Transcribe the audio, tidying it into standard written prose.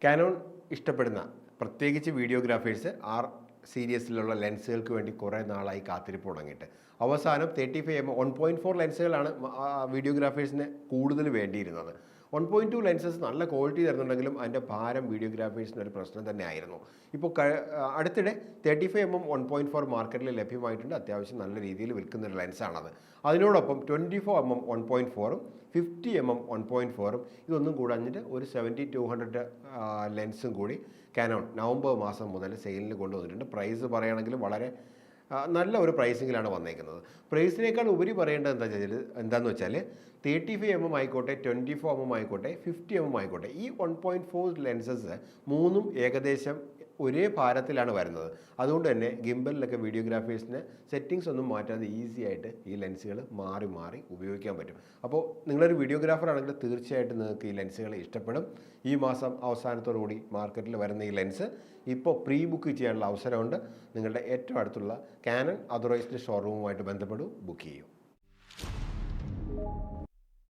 Canon ഇഷ്ടപ്പെടുന്ന പ്രത്യേകിച്ച് videographers R സീരീസിലുള്ള ലെൻസുകൾക്ക് വേണ്ടി കുറേ നാളായി കാത്തിരിപ്പ് തുടങ്ങിയിട്ട് അവസാനം 35mm 1.4 ലെൻസുകളാണ് വീഡിയോഗ്രാഫേഴ്സിന് കൂടുതൽ വേണ്ടിയിരുന്നത്. 1.2 ലെൻസസ് നല്ല ക്വാളിറ്റി തരുന്നുണ്ടെങ്കിലും അതിൻ്റെ ഭാരം വീഡിയോഗ്രാഫേഴ്സിന് ഒരു പ്രശ്നം തന്നെ ആയിരുന്നു. ഇപ്പോൾ അടുത്തിടെ 35mm 1.4 മാർക്കറ്റിൽ ലഭ്യമായിട്ടുണ്ട്. അത്യാവശ്യം നല്ല രീതിയിൽ വിൽക്കുന്ന ഒരു ലെൻസാണത്. അതിനോടൊപ്പം 24mm 1.4ഉം 50mm 1.4ഉം ഇതൊന്നും കൂടാഞ്ഞിട്ട് ഒരു 70-200 ലെൻസും കൂടി കാനോൺ നവംബർ മാസം മുതൽ സെയിലിന് കൊണ്ടുവന്നിട്ടുണ്ട്. പ്രൈസ് പറയുകയാണെങ്കിൽ വളരെ നല്ല ഒരു പ്രൈസിങ്ങിലാണ് വന്നേക്കുന്നത്. പ്രൈസിനേക്കാൾ ഉപരി പറയേണ്ടത് എന്താണെന്ന് വെച്ചാൽ 35mm ആയിക്കോട്ടെ, 24mm ആയിക്കോട്ടെ, 50mm ആയിക്കോട്ടെ, ഈ 1.4 ലെൻസസ് മൂന്നും ഏകദേശം ഒരേ ഭാരത്തിലാണ് വരുന്നത്. അതുകൊണ്ട് തന്നെ ഗിംബലിലൊക്കെ വീഡിയോഗ്രാഫേഴ്സിന് സെറ്റിങ്സ് ഒന്നും മാറ്റാതെ ഈസി ആയിട്ട് ഈ ലെൻസുകൾ മാറി മാറി ഉപയോഗിക്കാൻ പറ്റും. അപ്പോൾ നിങ്ങളൊരു വീഡിയോഗ്രാഫർ ആണെങ്കിൽ തീർച്ചയായിട്ടും നിങ്ങൾക്ക് ഈ ലെൻസുകൾ ഇഷ്ടപ്പെടും. ഈ മാസം അവസാനത്തോടുകൂടി മാർക്കറ്റിൽ വരുന്ന ഈ ലെൻസ് ഇപ്പോൾ പ്രീ ബുക്ക് ചെയ്യാനുള്ള അവസരമുണ്ട്. നിങ്ങളുടെ ഏറ്റവും അടുത്തുള്ള കാനൺ അതറൈസ്ഡ് ഷോറൂമുമായിട്ട് ബന്ധപ്പെടൂ, ബുക്ക് ചെയ്യൂ.